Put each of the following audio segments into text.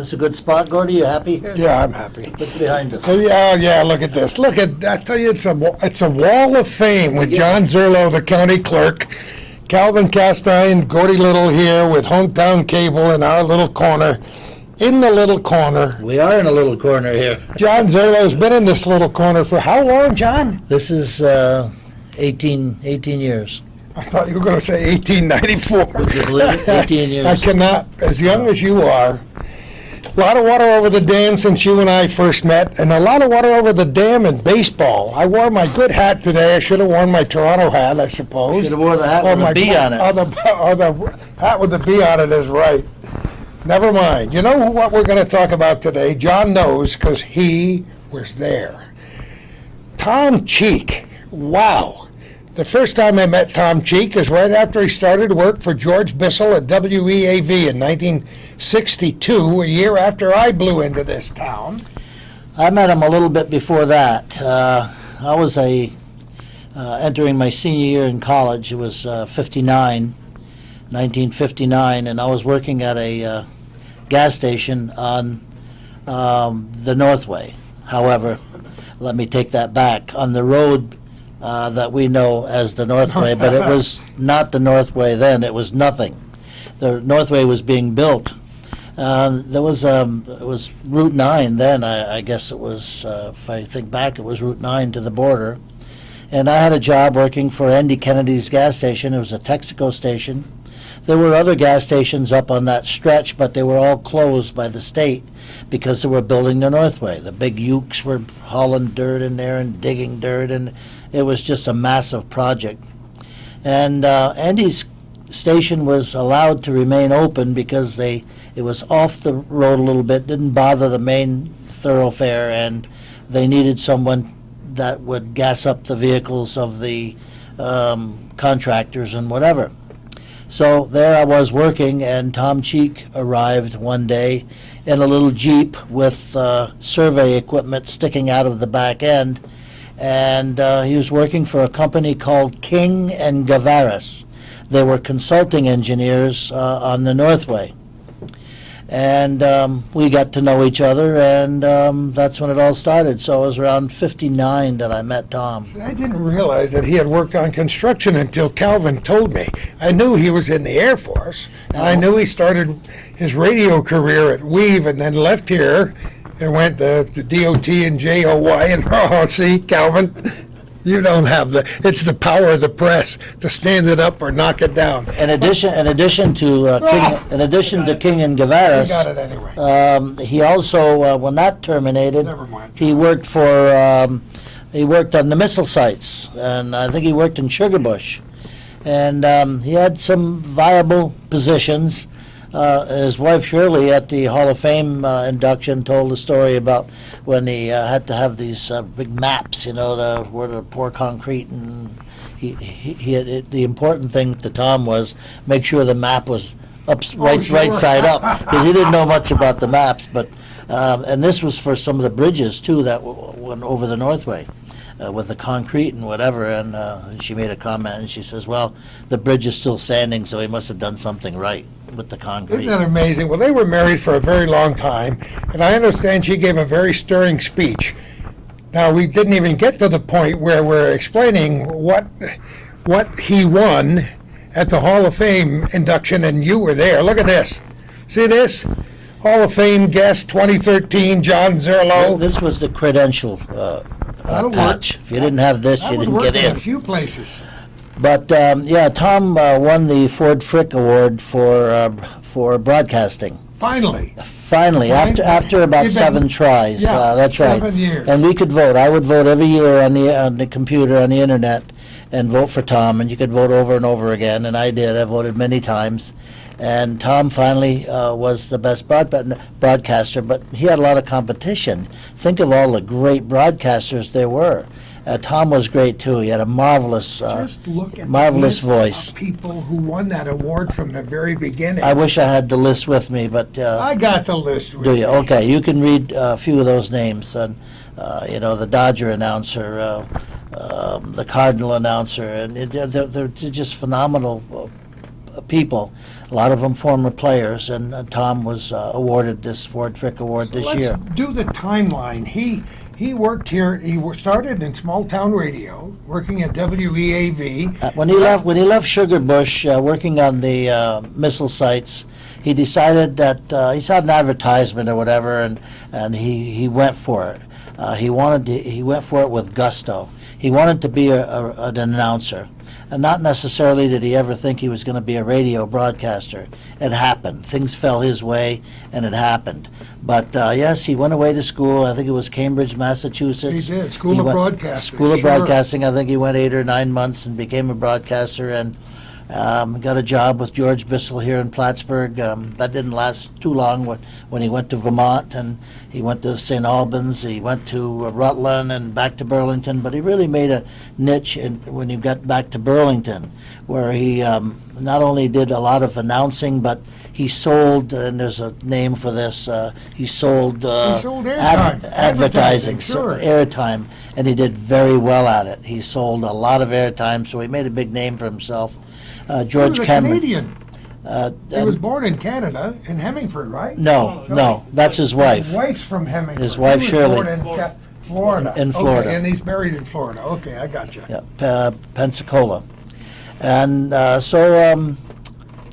This a good spot, Gordy? You happy here? Yeah, I'm happy. What's behind us? Oh, yeah, look at this. I tell you, it's a wall of fame with John Zurlo, the county clerk, Calvin Castine, Gordy Little here with Hometown Cable in our little corner. In the little corner. We are in a little corner here. John Zurlo's been in this little corner for how long, John? This is 18 years. I thought you were going to say 1894. Would you believe it? 18 years. I cannot. As young as you are. A lot of water over the dam since you and I first met, and a lot of water over the dam in baseball. I wore my good hat today. I should have worn my Toronto hat, I suppose. Should have worn the hat with a bee on it. The hat with the bee on it is right. Never mind. You know what we're going to talk about today? John knows because he was there. Tom Cheek. Wow. The first time I met Tom Cheek is right after he started work for George Bissell at WEAV in 1962, a year after I blew into this town. I met him a little bit before that. I was entering my senior year in college. It was 1959, and I was working at a gas station on the Northway. However, let me take that back. On the road that we know as the Northway, but it was not the Northway then. It was nothing. The Northway was being built. It was Route 9 then. I guess it was, if I think back, it was Route 9 to the border. And I had a job working for Andy Kennedy's gas station. It was a Texaco station. There were other gas stations up on that stretch, but they were all closed by the state because they were building the Northway. The big ukes were hauling dirt in there and digging dirt, and it was just a massive project. And Andy's station was allowed to remain open because it was off the road a little bit, didn't bother the main thoroughfare, and they needed someone that would gas up the vehicles of the contractors and whatever. So there I was working, and Tom Cheek arrived one day in a little Jeep with survey equipment sticking out of the back end, and he was working for a company called King and Gavaris. They were consulting engineers on the Northway. And we got to know each other, and that's when it all started. So it was around 59 that I met Tom. I didn't realize that he had worked on construction until Calvin told me. I knew he was in the Air Force, and I knew he started his radio career at Weave and then left here and went to DOT and JOY. And see, Calvin, you don't have it's the power of the press to stand it up or knock it down. In addition to King and Gavaris, He got it anyway. he also, when not terminated, Never mind. he worked he worked on the missile sites, and I think he worked in Sugarbush. And he had some viable positions. His wife Shirley at the Hall of Fame induction told a story about when he had to have these big maps, where to pour concrete, and he had, the important thing to Tom was make sure the map was right side up, because he didn't know much about the maps. But and this was for some of the bridges too that went over the Northway. With the concrete and whatever, and she made a comment, and she says, well, the bridge is still standing, so he must have done something right with the concrete. Isn't that amazing? Well, they were married for a very long time, and I understand she gave a very stirring speech. Now, we didn't even get to the point where we're explaining what he won at the Hall of Fame induction, and you were there. Look at this. See this? Hall of Fame guest 2013, John Zurlo. This was the credential patch. If you didn't have this, you didn't get in. A few places. But Tom won the Ford Frick Award for broadcasting. Finally, after about 7 tries. That's 7 right. years. And we could vote. I would vote every year on the computer, on the internet, and vote for Tom. And you could vote over and over again. And I did. I voted many times. And Tom finally was the best broadcaster, but he had a lot of competition. Think of all the great broadcasters there were. Tom was great too. He had a marvelous voice. People who won that award from the very beginning. I wish I had the list with me, but I got the list with me. Do you? Okay, you can read a few of those names. And the Dodger announcer, the Cardinal announcer, and they're just phenomenal people. a lot of them former players, and Tom was awarded this Ford Frick Award this year. Let's do the timeline. He worked here. Started in small town radio, working at WEAV. When he left Sugarbush, working on the missile sites, he decided that he saw an advertisement or whatever, and he went for it. He went for it with gusto. He wanted to be an announcer. And not necessarily did he ever think he was going to be a radio broadcaster. It happened. Things fell his way, and it happened. But yes, he went away to school. I think it was Cambridge, Massachusetts. He did. School of Broadcasting. School of Sure. Broadcasting. I think he went 8 or 9 months and became a broadcaster, and got a job with George Bissell here in Plattsburgh. That didn't last too long when he went to Vermont, and he went to St. Albans, he went to Rutland and back to Burlington, but he really made a niche when he got back to Burlington, where he not only did a lot of announcing, but he sold, and there's a name for this, he sold, sold airtime. Advertising, Sure. airtime, and he did very well at it. He sold a lot of airtime, so he made a big name for himself. George He was a Cameron. Canadian. He was born in Canada, in Hemingford, right? No, that's his wife. His wife's from Hemingford. His wife, Shirley. He was born in Florida. In Florida. Okay, and he's buried in Florida. Okay, I got you. Yeah, Pensacola. And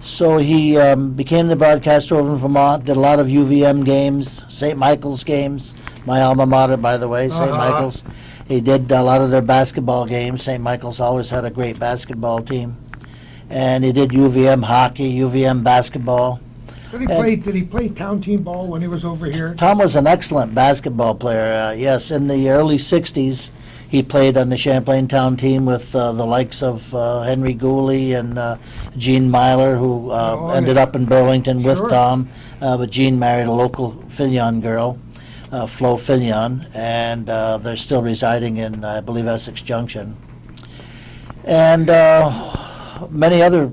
so he became the broadcaster over in Vermont, did a lot of UVM games, St. Michael's games, my alma mater, by the way, St. Michael's. He did a lot of their basketball games. St. Michael's always had a great basketball team. And he did UVM hockey, UVM basketball. Did he play town team ball when he was over here? Tom was an excellent basketball player. Yes, in the early 60s, he played on the Champlain Town team with the likes of Henry Gooley and Gene Myler, who ended up in Burlington with Sure. Tom. But Gene married a local Filion girl, Flo Filion, and they're still residing in, I believe, Essex Junction. And many other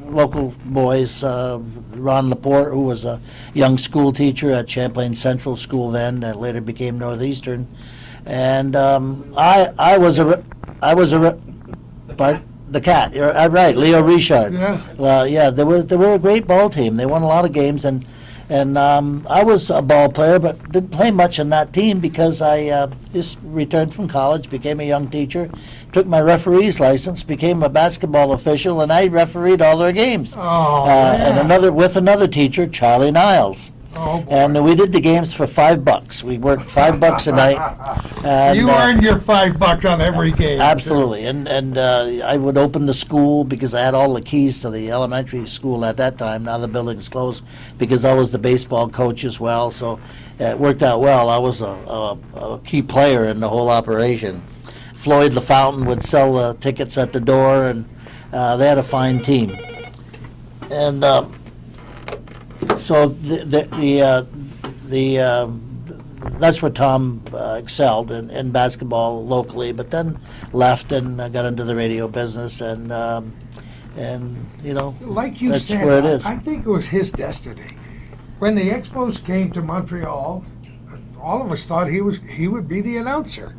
local boys, Ron Laporte, who was a young school teacher at Champlain Central School then, that later became Northeastern, and I was the cat. You're right, Leo Richard. Yeah. Well, yeah, they were a great ball team. They won a lot of games, and I was a ball player, but didn't play much on that team because I just returned from college, became a young teacher, took my referee's license, became a basketball official, and I refereed all their games. Oh, And yeah. with another teacher, Charlie Niles. Oh, boy. And we did the games for $5. We worked $5 a night. And, You earned your $5 on every game. Absolutely, and I would open the school because I had all the keys to the elementary school at that time. Now the building's closed because I was the baseball coach as well, so it worked out well. I was a key player in the whole operation. Floyd LaFountain would sell tickets at the door, and they had a fine team. And so that's where Tom excelled in basketball locally, but then left and got into the radio business, and you know, Like you that's said, where it is. I think it was his destiny. When the Expos came to Montreal, all of us thought he would be the announcer.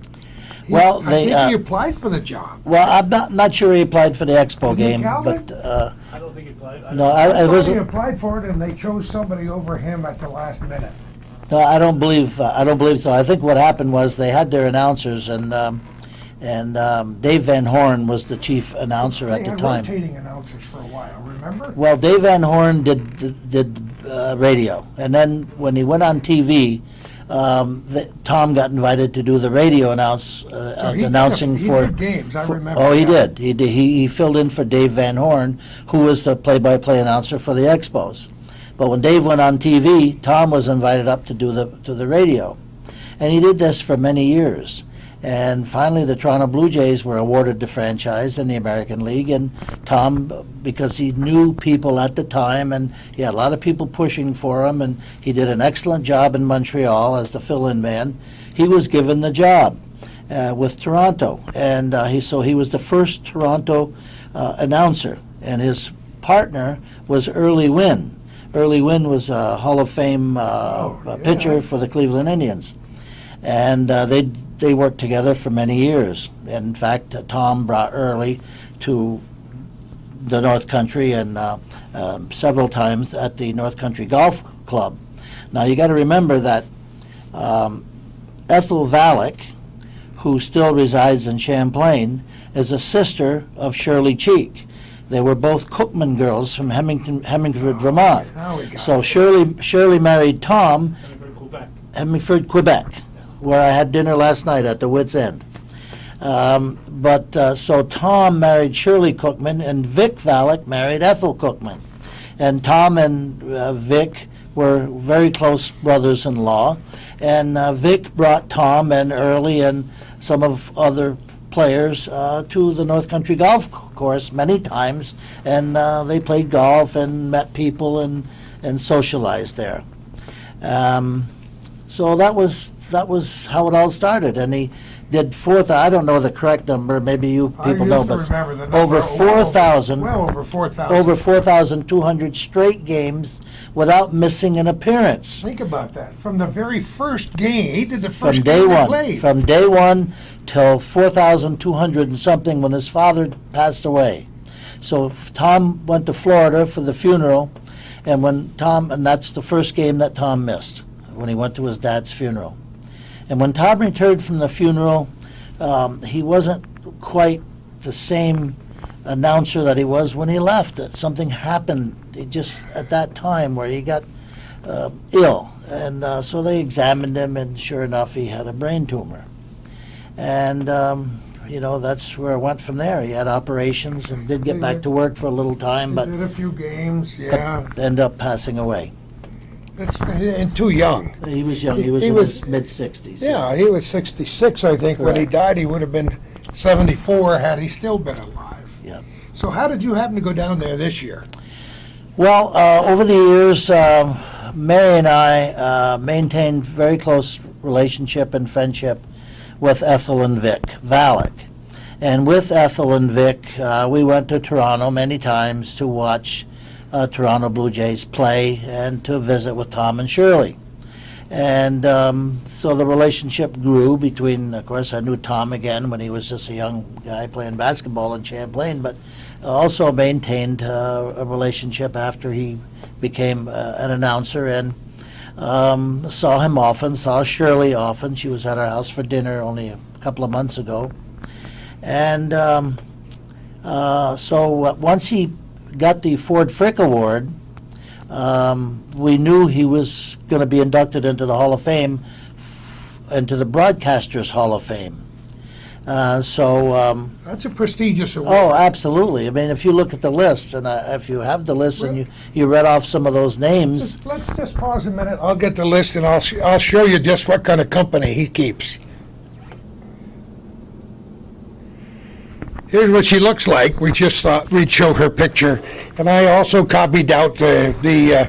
Well, I think he applied for the job. Well, I'm not sure he applied for the Expo Did he, game, Calvin? but I don't think he played. no, I I thought was he applied for it, and they chose somebody over him at the last minute. no, I don't believe so. I think what happened was they had their announcers, and Dave Van Horn was the chief announcer at They the had time. rotating announcers for a while, remember? Well, Dave Van Horn did radio, and then when he went on TV, Tom got invited to do the radio announcing he for. did games, I remember. Oh, he yeah. did. He filled in for Dave Van Horn, who was the play-by-play announcer for the Expos. But when Dave went on TV, Tom was invited up to do the radio, and he did this for many years. And finally, the Toronto Blue Jays were awarded the franchise in the American League, and Tom, because he knew people at the time, and he had a lot of people pushing for him, and he did an excellent job in Montreal as the fill-in man, he was given the job with Toronto. And he was the first Toronto announcer, and his partner was Early Wynn. Early Wynn was a Hall of Fame pitcher for the Cleveland Indians. And they worked together for many years. In fact, Tom brought Early to the North Country and several times at the North Country Golf Club. Now, you got to remember that Ethel Valek, who still resides in Champlain, is a sister of Shirley Cheek. They were both Cookman girls from Hemingford, Vermont. Now we got So it. Shirley married Tom, Hemingford, Quebec, where I had dinner last night at the Wits End. So Tom married Shirley Cookman, and Vic Valek married Ethel Cookman. And Tom and Vic were very close brothers-in-law. And Vic brought Tom and Early and some of other players to the North Country Golf Course many times, and they played golf and met people and socialized there. So that was how it all started, and he did I don't know the correct number, maybe you people know, but over 4,000, Well over 4,000. over 4,200 straight games without missing an appearance. Think about that. From the very first game, he did the From first day game he one, played. from day one till 4,200 and something when his father passed away. So Tom went to Florida for the funeral, and and that's the first game that Tom missed, when he went to his dad's funeral. And when Tom returned from the funeral, he wasn't quite the same announcer that he was when he left. Something happened at that time where he got ill. And so they examined him, and sure enough, he had a brain tumor. And, that's where it went from there. He had operations and did get back to work for a little time, He but did a few games, yeah. ended up passing away. And too young. He was young. He was He in was- his mid-60s. Yeah, he was 66, I think. When he Correct. died, he would have been 74 had he still been alive. Yeah. So how did you happen to go down there this year? Well, over the years, Mary and I maintained very close relationship and friendship with Ethel and Vic Valek. And with Ethel and Vic, we went to Toronto many times to watch Toronto Blue Jays play and to visit with Tom and Shirley. And so the relationship grew between, of course, I knew Tom again when he was just a young guy playing basketball in Champlain, but also maintained a relationship after he became an announcer, and saw him often, saw Shirley often. She was at our house for dinner only a couple of months ago. And so once he got the Ford Frick Award, we knew he was going to be inducted into the Hall of Fame, into the Broadcasters Hall of Fame. That's a prestigious award. Oh, absolutely. I mean, if you look at the list, and if you have the list and you read off some of those names, Let's just pause a minute. I'll get the list and I'll show you just what kind of company he keeps. Here's what she looks like. We just thought we'd show her picture. And I also copied out the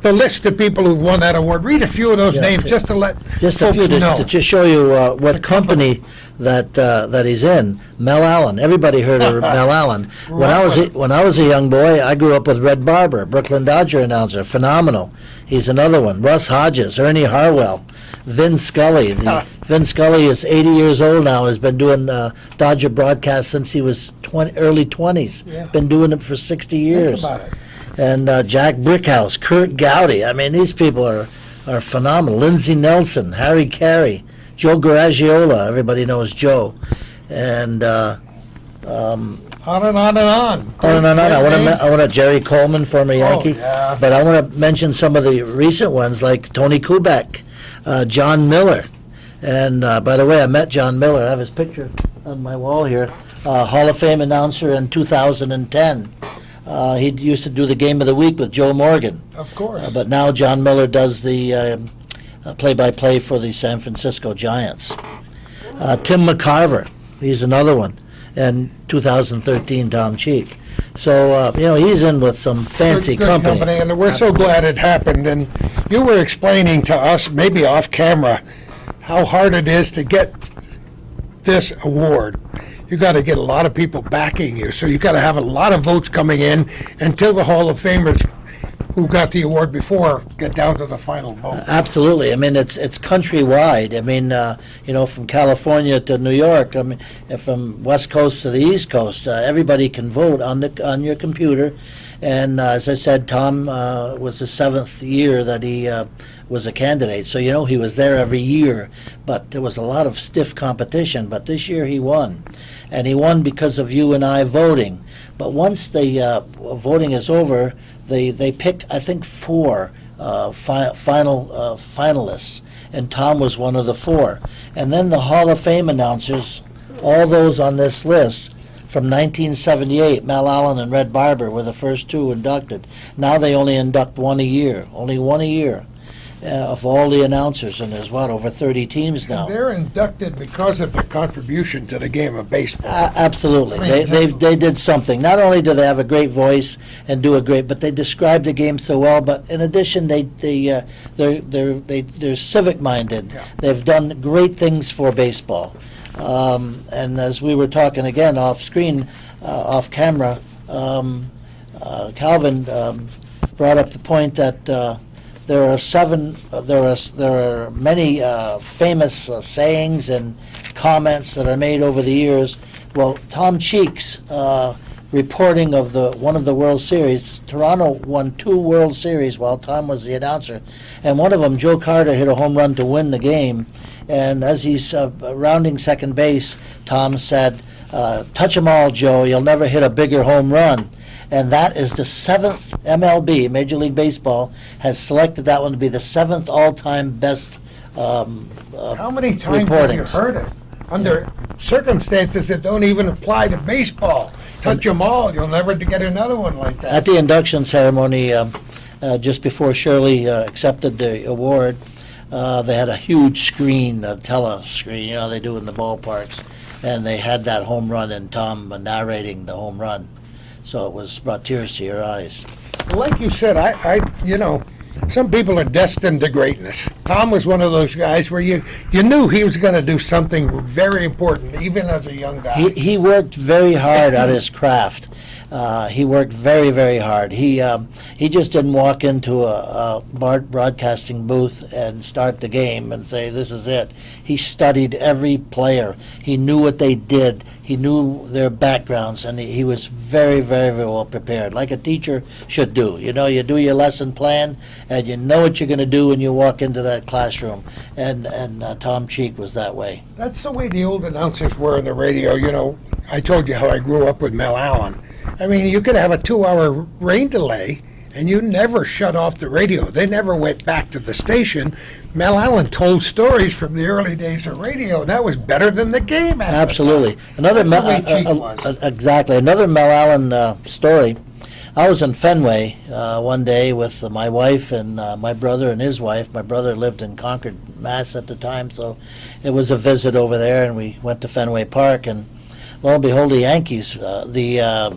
list of people who won that award. Read a few of those Yeah, names t- just to let just a folks few know. to just show you what company that he's in. Mel Allen. Everybody heard of Mel Allen. When I was a young boy, I grew up with Red Barber, Brooklyn Dodger announcer, phenomenal. He's another one. Russ Hodges, Ernie Harwell, Vin Scully. Vin Scully is 80 years old now and has been doing Dodger broadcasts since he was early 20s. Yeah. Been doing it for 60 years. Think about it. And Jack Brickhouse, Kurt Gowdy. I mean, these people are phenomenal. Lindsey Nelson, Harry Carey, Joe Garagiola. Everybody knows Joe. And On and on and on. on and on. I want to Jerry Coleman, former Yankee. yeah. But I want to mention some of the recent ones like Tony Kubek, John Miller. And by the way, I met John Miller. I have his picture on my wall here. Hall of Fame announcer in 2010. He used to do the Game of the Week with Joe Morgan. Of course. But now John Miller does the play-by-play for the San Francisco Giants. Tim McCarver, he's another one. And 2013, Tom Cheek. So, he's in with some fancy Good company. And we're so glad it happened. And you were explaining to us, maybe off camera, how hard it is to get this award. You got to get a lot of people backing you. So you got to have a lot of votes coming in until the Hall of Famers who got the award before get down to the final vote. Absolutely. I mean, it's countrywide. I mean, from California to New York. I mean, from West Coast to the East Coast, everybody can vote on your computer, And as I said, Tom was the 7th year that he was a candidate. So, he was there every year. But there was a lot of stiff competition. But this year he won. And he won because of you and I voting. But once the voting is over, they pick, I think, 4 finalists. And Tom was one of the 4. And then the Hall of Fame announcers, all those on this list, from 1978, Mel Allen and Red Barber were the first 2 inducted. Now they only induct one a year, of all the announcers, and there's, over 30 teams now. They're inducted because of their contribution to the game of baseball. Absolutely. They did something. Not only do they have a great voice and do a great, but they describe the game so well, but in addition, they're civic-minded. Yeah. They've done great things for baseball. And as we were talking again off screen, off camera, Calvin brought up the point that there are many famous sayings and comments that are made over the years. Well, Tom Cheek's reporting of one of the World Series, Toronto won 2 World Series while Tom was the announcer, and one of them, Joe Carter, hit a home run to win the game. And as he's rounding second base, Tom said, touch 'em all, Joe, you'll never hit a bigger home run. And that is the 7th, MLB, Major League Baseball, has selected that one to be the 7th all-time best How many times have you heard it? Under circumstances that don't even apply to baseball. Touch 'em all, you'll never get another one like that. At the induction ceremony, just before Shirley accepted the award, they had a huge screen, a telescreen, they do in the ballparks, and they had that home run and Tom narrating the home run. So it brought tears to your eyes. Like you said, some people are destined to greatness. Tom was one of those guys where you knew he was going to do something very important, even as a young guy. He worked very hard at his craft. He worked very, very hard. He just didn't walk into a broadcasting booth and start the game and say, this is it. He studied every player. He knew what they did. He knew their backgrounds, and he was very, very, very well prepared, like a teacher should do. You do your lesson plan, and you know what you're going to do when you walk into that classroom. And Tom Cheek was that way. That's the way the old announcers were on the radio. I told you how I grew up with Mel Allen. I mean, you could have a 2-hour rain delay, and you never shut off the radio. They never went back to the station. Mel Allen told stories from the early days of radio, and that was better than the game. Absolutely. That's the way Cheek was. Exactly. Another Mel Allen story. I was in Fenway one day with my wife and my brother and his wife. My brother lived in Concord, Mass. At the time, so it was a visit over there, and we went to Fenway Park, and lo and behold, the Yankees, the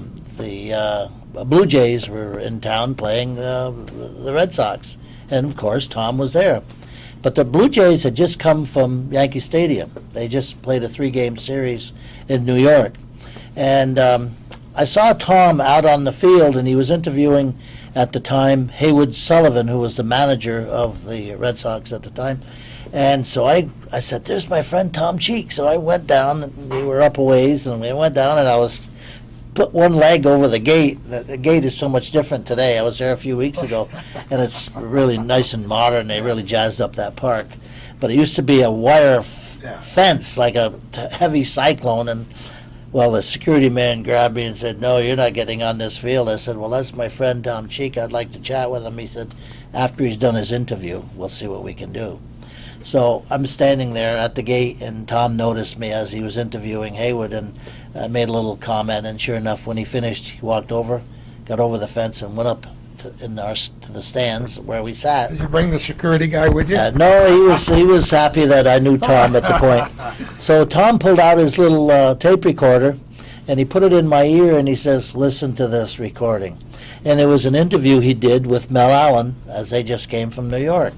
Blue Jays were in town playing the Red Sox, and of course Tom was there. But the Blue Jays had just come from Yankee Stadium. They just played a 3-game series in New York, and I saw Tom out on the field, and he was interviewing at the time Haywood Sullivan, who was the manager of the Red Sox at the time. And so I said, there's my friend Tom Cheek. So I went down, and we were up a ways, and we went down, and I was put one leg over the gate. The gate is so much different today. I was there a few weeks ago, and it's really nice and modern. They really jazzed up that park. But it used to be a wire fence, like a heavy cyclone, and well, the security man grabbed me and said, no, you're not getting on this field. I said, well, that's my friend Tom Cheek. I'd like to chat with him. He said, after he's done his interview, we'll see what we can do. So I'm standing there at the gate, and Tom noticed me as he was interviewing Haywood, and made a little comment, and sure enough, when he finished, he walked over, got over the fence, and went up to the stands where we sat. Did you bring the security guy with you? No, he was happy that I knew Tom at the point. So Tom pulled out his little tape recorder, and he put it in my ear, and he says, listen to this recording. And it was an interview he did with Mel Allen, as they just came from New York.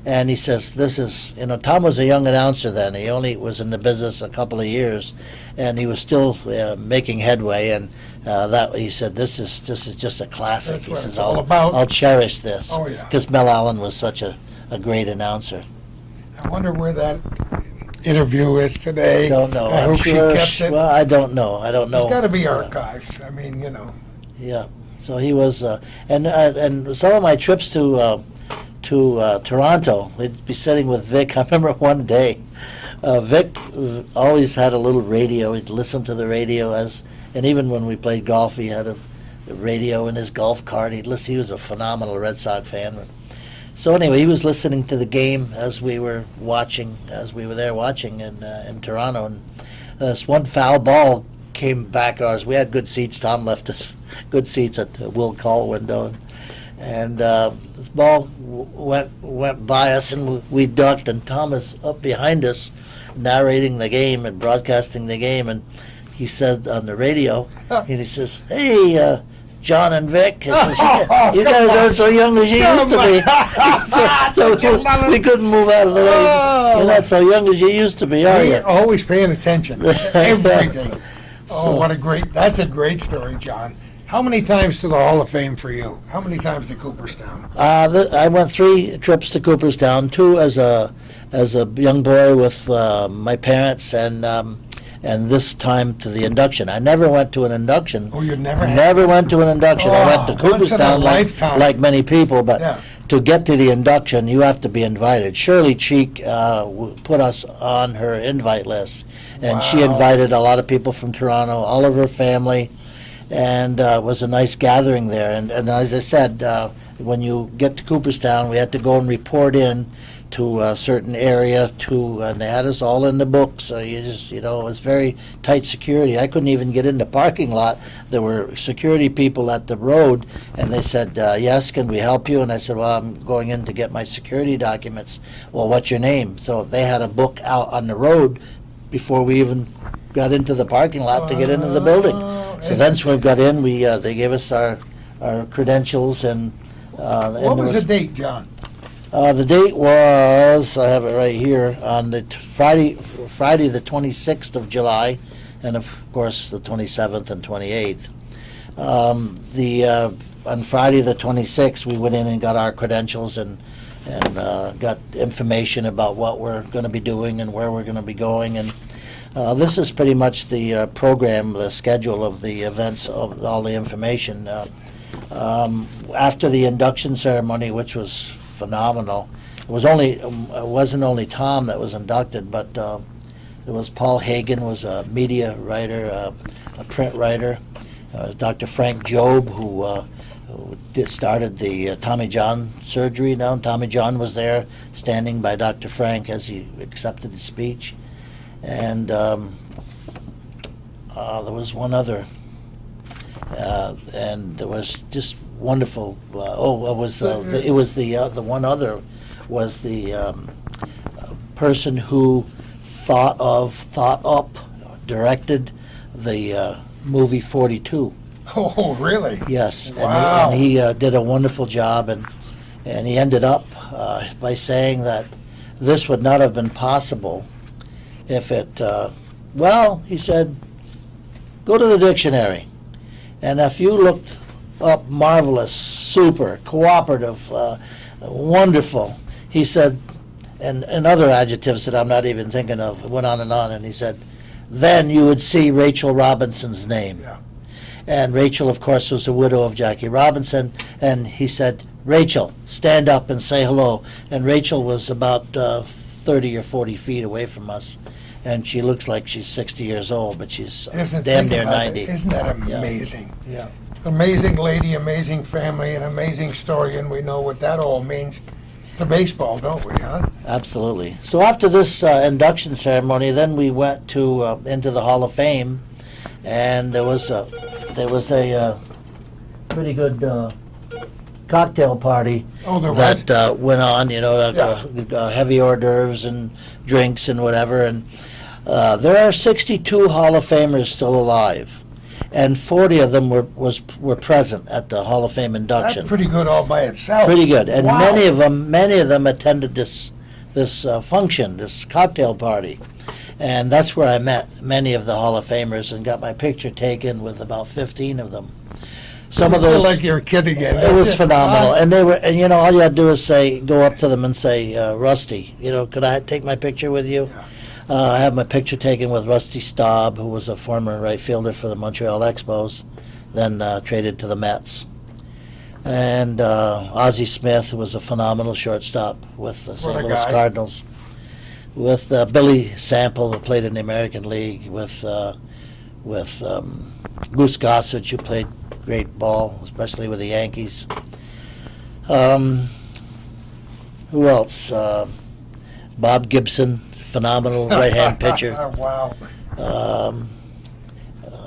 And he says, this is, Tom was a young announcer then. He only was in the business a couple of years, and he was still making headway. And he said, this is just a classic. That's he what says, it's all about. I'll cherish this. Oh, yeah. Because Mel Allen was such a great announcer. I wonder where that interview is today. Don't know. I I'm hope sure, she kept it. well, I don't know. There's got to be archives. I mean, Yeah. So he was, and some of my trips to Toronto, we'd be sitting with Vic. I remember one day, Vic always had a little radio. He'd listen to the radio and even when we played golf, he had a radio in his golf cart. He'd listen. He was a phenomenal Red Sox fan. So anyway, he was listening to the game as we were there watching in Toronto, and this one foul ball came back ours. We had good seats. Tom left us good seats at the Will Call window, and this ball went by us, and we ducked, and Tom is up behind us narrating the game and broadcasting the game, and he said on the radio, and he says, "Hey, John and Vic," he says, "you guys aren't so young as you used to be." so we couldn't move out of the way. You're not so young as you used to be, are you? You're always paying attention. Everything. That's a great story, John. How many times to the Hall of Fame for you? How many times to Cooperstown? I went 3 trips to Cooperstown, 2 as a young boy with my parents, and this time to the induction. I never went to an induction. Oh, you never had? Never went to an induction. I went to Cooperstown like many people, but to get to the induction, you have to be invited. Shirley Cheek put us on her invite list, and she invited a lot of people from Toronto, all of her family, and it was a nice gathering there. And as I said, when you get to Cooperstown, we had to go and report in to a certain area, and they had us all in the book, so it was very tight security. I couldn't even get in the parking lot. There were security people at the road, and they said, "Yes, can we help you?" And I said, "Well, I'm going in to get my security documents." "Well, what's your name?" So they had a book out on the road before we even got into the parking lot to get into the building. So then when we got in, they gave us our credentials, and what was the date, John? The date was, I have it right here, on the Friday the 26th of July, and of course the 27th and 28th. On Friday the 26th, we went in and got our credentials and got information about what we're going to be doing and where we're going to be going. And this is pretty much the program, the schedule of the events, of all the information. After the induction ceremony, which was phenomenal. It wasn't only Tom that was inducted, but there was Paul Hagen, was a media writer, a print writer. Dr. Frank Jobe, who started the Tommy John surgery now. Tommy John was there, standing by Dr. Frank as he accepted his speech. And there was one other, and there was just wonderful. The one other was the person who directed the movie 42. Oh, really? Yes. Wow. And he did a wonderful job, and he ended up by saying that this would not have been possible if it. He said, go to the dictionary, and if you looked up marvelous, super, cooperative, wonderful, he said, and other adjectives that I'm not even thinking of, went on, and he said, then you would see Rachel Robinson's name. Yeah. And Rachel, of course, was the widow of Jackie Robinson, and he said, Rachel, stand up and say hello. And Rachel was about 30 or 40 feet away from us, and she looks like she's 60 years old, but she's damn near 90. Isn't that amazing? Yeah. Amazing lady, amazing family, an amazing story, and we know what that all means to baseball, don't we, huh? Absolutely. So after this induction ceremony, then we went to into the Hall of Fame, and there was a pretty good cocktail party that went on. Heavy hors d'oeuvres and drinks and whatever. And there are 62 Hall of Famers still alive, and 40 of them were present at the Hall of Fame induction. That's pretty good all by itself. Pretty good, and wow. many of them attended this function, this cocktail party, and that's where I met many of the Hall of Famers and got my picture taken with about 15 of them. Some of those, like you're a kid again. It was phenomenal, and they were, and all you had to do is go up to them and say, Rusty, could I take my picture with you? Yeah. I have my picture taken with Rusty Staub, who was a former right fielder for the Montreal Expos, then traded to the Mets. And Ozzie Smith was a phenomenal shortstop with the St. What a Louis guy. Cardinals. With Billy Sample, who played in the American League. With Goose Gossage, who played great ball, especially with the Yankees. Who else? Bob Gibson, phenomenal right-hand pitcher. Wow.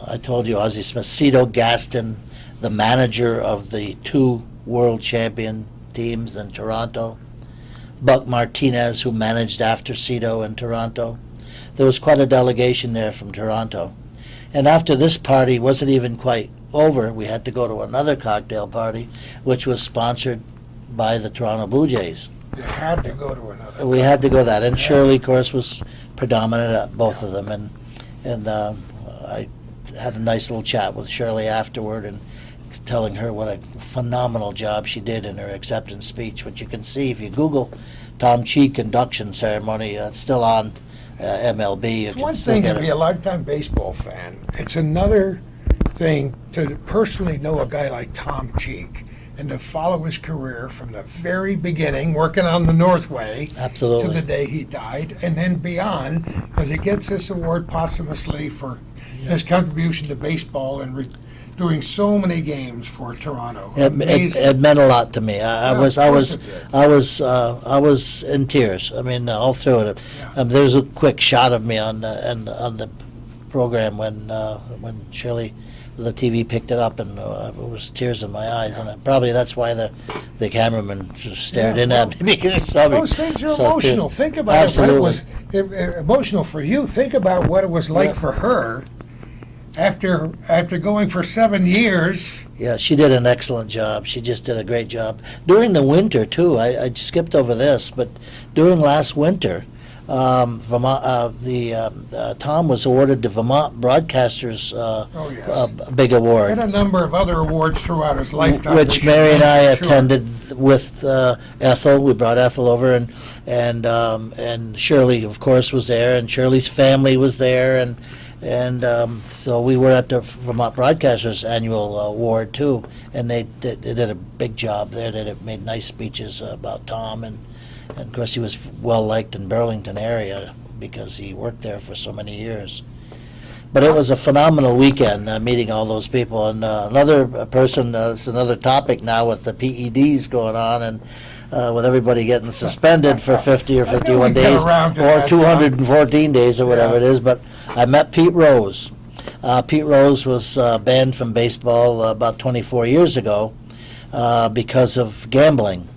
I told you, Ozzie Smith. Cito Gaston, the manager of the 2 world champion teams in Toronto. Buck Martinez, who managed after Cito in Toronto. There was quite a delegation there from Toronto. And after this party wasn't even quite over, we had to go to another cocktail party, which was sponsored by the Toronto Blue Jays. You had to go to another. We had to go that, and Shirley, of course, was predominant at both of them, and I had a nice little chat with Shirley afterward, and telling her what a phenomenal job she did in her acceptance speech, which you can see if you Google Tom Cheek induction ceremony. It's still on MLB. You It's can one still thing get to be it. a lifetime baseball fan. It's another thing to personally know a guy like Tom Cheek and to follow his career from the very beginning, working on the Northway, to the Absolutely. day he died, and then beyond, because he gets this award posthumously for his contribution to baseball and doing so many games for Toronto. Amazing. It meant a lot to me. I Yeah, was of I course was it did. I was in tears. I mean, all through it. Yeah. There's a quick shot of me on the program when Shirley, the TV picked it up, and it was tears in my eyes, and probably that's why the cameraman just stared Yeah, in at me because he saw me. Those things are So, emotional. Think about Absolutely. it. What it was emotional for you. Think about what it was like Yeah. for her after going for 7 years. Yeah, she did an excellent job. She just did a great job. During the winter, too, I skipped over this, but during last winter, Vermont, Tom was awarded the Vermont Broadcasters Oh, yes. Big He had Award, a number of other awards throughout his lifetime. which we Mary and I should mention, sure. attended with Ethel. We brought Ethel over, and Shirley, of course, was there, and Shirley's family was there, and so we were at the Vermont Broadcasters annual award too, and they did a big job there. They made nice speeches about Tom, and of course he was well liked in Burlington area because he worked there for so many years. But it was a phenomenal weekend meeting all those people, and another person. It's another topic now with the PEDs going on, and with everybody getting suspended for 50 or I knew 51 we'd get days around to or that, 214 days or whatever Yeah. it is. But I met Pete Rose. Pete Rose was banned from baseball about 24 years ago because of gambling.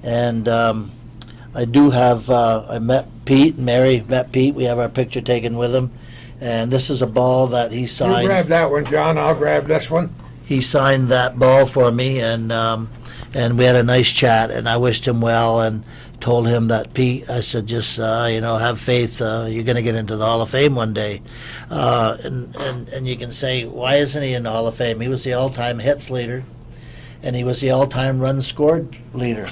And I do have, I met Pete, Mary met Pete. We have our picture taken with him. And this is a ball that he You signed. grab that one, John. I'll grab this one. He signed that ball for me, and we had a nice chat, and I wished him well, and told him that, Pete, I said, just have faith. You're going to get into the Hall of Fame one day, and you can say, why isn't he in the Hall of Fame? He was the all-time hits leader, and he was the all-time runs scored leader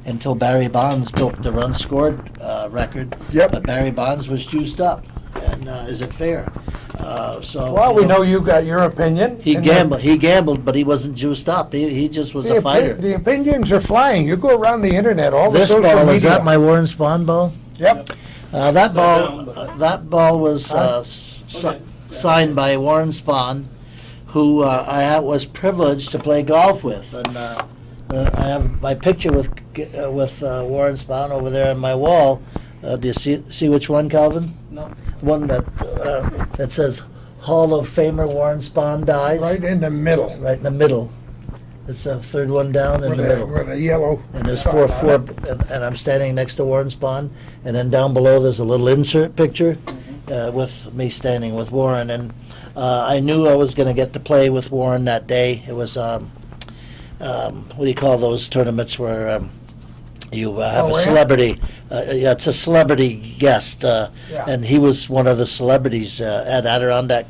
until Barry Bonds broke the runs scored record. Yep. But Barry Bonds was juiced up, and is it fair? So Well, we know you got your opinion. he and gambled. He gambled, but he wasn't juiced up. He just was The, a fighter. the opinions are flying. You go around the internet, all the This social ball media. is that my Warren Spahn ball? Yep. That ball was signed by Warren Spahn, who I was privileged to play golf with, and I have my picture with Warren Spahn over there on my wall. Do you see which one, Calvin? No. One that says Hall of Famer Warren Spahn dies. Right in the middle. Right in the middle. It's the third one down in the middle. With a yellow. And there's sign four, on it. and I'm standing next to Warren Spahn, and then down below there's a little insert picture with me standing with Warren, and I knew I was going to get to play with Warren that day. It was what do you call those tournaments where you have Oh, a yeah? celebrity? Yeah, it's a celebrity guest, Yeah. and he was one of the celebrities at Adirondack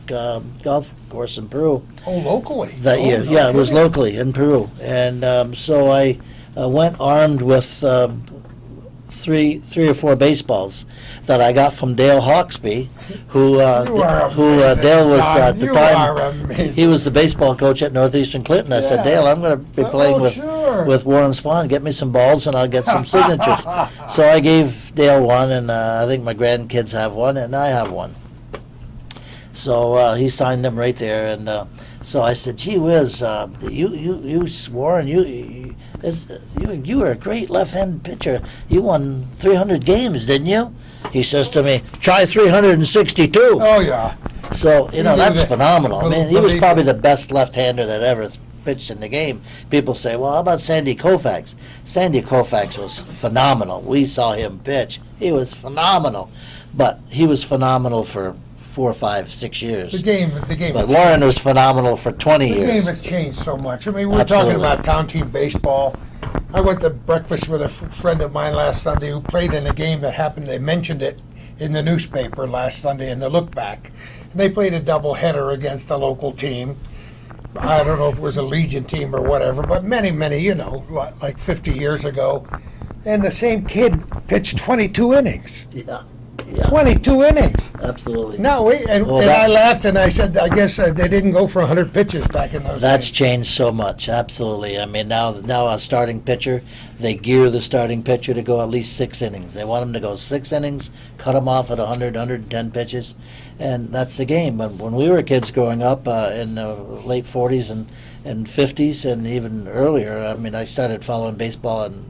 Golf Course in Peru Oh, locally. that year. no Yeah, it was kidding. locally in Peru, and so I went armed with three or four baseballs that I got from Dale Hawksby, who Dale was at the time. He was the baseball coach at Northeastern Clinton. I said, Dale, I'm going to be playing with Warren Spahn. Get me some balls and I'll get some signatures. So I gave Dale one, and I think my grandkids have one, and I have one. So he signed them right there, and so I said, "Gee whiz, you Warren, you were a great left-handed pitcher. You won 300 games, didn't you?" He says to me, "Try 362." Oh, yeah. So that's phenomenal. I mean, he was Believe probably the best left-hander that ever pitched in the game. People say, "Well, how about Sandy Koufax?" Sandy Koufax was phenomenal. We saw him pitch. He was phenomenal, but he was phenomenal for 4, 5, 6 years. The game. But Warren was phenomenal for 20 The years. game has changed so much. I mean, we're Absolutely. talking about town team baseball. I went to breakfast with a friend of mine last Sunday who played in a game that happened. They mentioned it in the newspaper last Sunday in the look back. And they played a doubleheader against a local team. I don't know if it was a Legion team or whatever, but many, like 50 years ago. And the same kid pitched 22 innings. Yeah. 22 innings. Absolutely. No, and I laughed and I said, I guess they didn't go for 100 pitches back in those That's days. changed so much. Absolutely. I mean, now a starting pitcher, they gear the starting pitcher to go at least 6 innings. They want him to go 6 innings, cut him off at 100, 110 pitches, and that's the game. When we were kids growing up in the late 40s and 50s and even earlier, I mean, I started following baseball and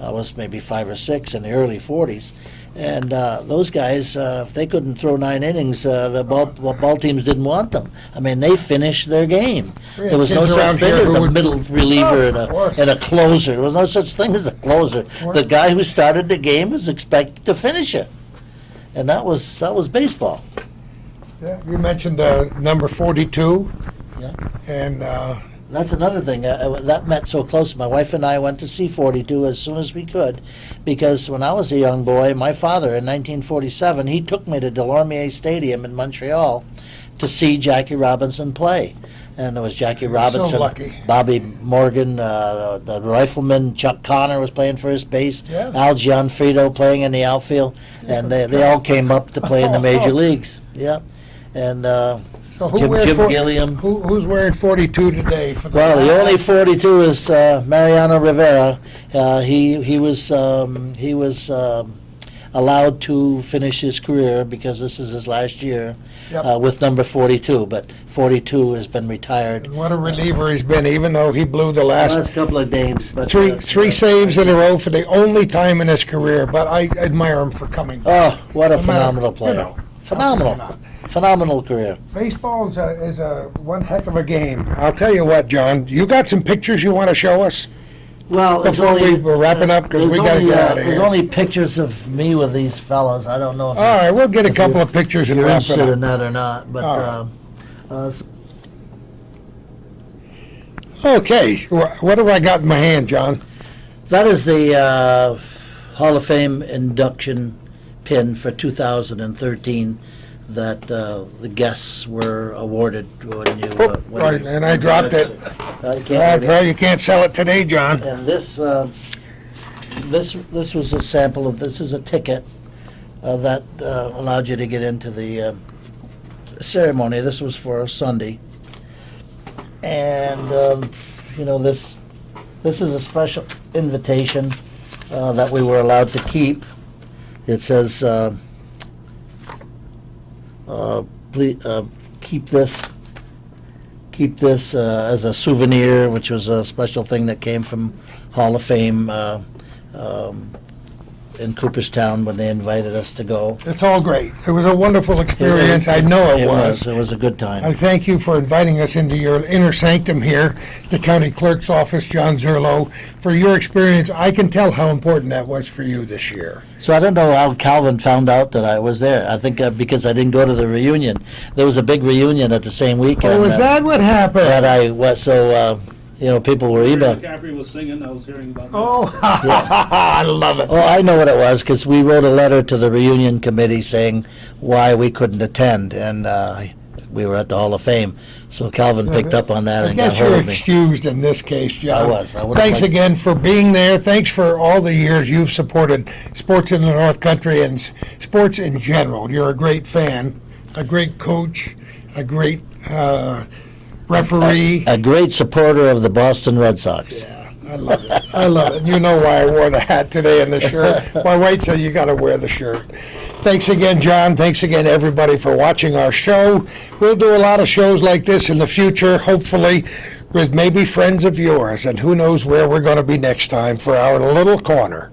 I was maybe 5 or 6 in the early 40s. And those guys, if they couldn't throw 9 innings, the ball teams didn't want them. I mean, they finished their game. We had There was no kids such around thing here as who a would- middle reliever of course. and a closer. There was no such thing as a closer. The guy who started the game was expected to finish it, and that was baseball. Yeah, you mentioned number 42. Yeah. And That's another thing that meant so close. My wife and I went to see 42 as soon as we could, because when I was a young boy, my father in 1947 he took me to Delormier Stadium in Montreal to see Jackie Robinson play, and there was Jackie Robinson, lucky. Bobby Morgan, the rifleman Chuck Connor was playing first base, Yes. Al Gianfrido playing in the outfield, and they all came up to play in the major leagues. Yep, and. so who Jim wears Gilliam. Who's wearing 42 today? For the Well, the only 42 is Mariano Rivera. He was allowed to finish his career because this is his last year Yep. with number 42. But 42 has been retired. And what a reliever he's been, even though he blew the Last last couple of games. But, three saves in a row for the only time in his career. But I admire him for coming back. Oh, what a No matter- phenomenal player! Phenomenal, phenomenal career. Baseball is a one heck of a game. I'll tell you what, John. You got some pictures you want to show us? Well, it's Before only, we're wrapping up, 'cause we there's gotta only, get outta There's here. only pictures of me with these fellows. I don't know if All right, we'll get a if couple you- of pictures and you're wrap it interested in up. that or not. But All Okay, what have I got in my hand, John? that is the Hall of Fame induction pin for 2013 that the guests were awarded when you. When Right, you- and I dropped it. I can't That's read it. right, you can't sell it today, John. And this was a sample of, this is a ticket that allowed you to get into the ceremony. This was for a Sunday. And, this is a special invitation that we were allowed to keep. It says, please, keep this as a souvenir, which was a special thing that came from Hall of Fame in Cooperstown when they invited us to go. It's all great. It was a wonderful experience. I know it was. It was a good I time. thank you for inviting us into your inner sanctum here, the county clerk's office, John Zurlo. For your experience, I can tell how important that was for you this year. So I don't know how Calvin found out that I was there. I think because I didn't go to the reunion. There was a big reunion at the same weekend. Oh, was that what happened? That I was, so, people were emailing. McCaffrey was singing, I was hearing about that. Oh, I love it. Oh, I know what it was, because we wrote a letter to the reunion committee saying why we couldn't attend, and we were at the Hall of Fame. So Calvin picked up on that I and got guess hold you're of me. excused in this case, John. I was. I would've Thanks liked- again for being there. Thanks for all the years you've supported sports in the North Country and sports in general. You're a great fan, a great coach, a great referee. A great supporter of the Boston Red Sox. Yeah, I love it. I love it. You know why I wore the hat today and the shirt. My wife said you got to wear the shirt. Thanks again, John. Thanks again, everybody, for watching our show. We'll do a lot of shows like this in the future, hopefully, with maybe friends of yours. And who knows where we're going to be next time for our little corner.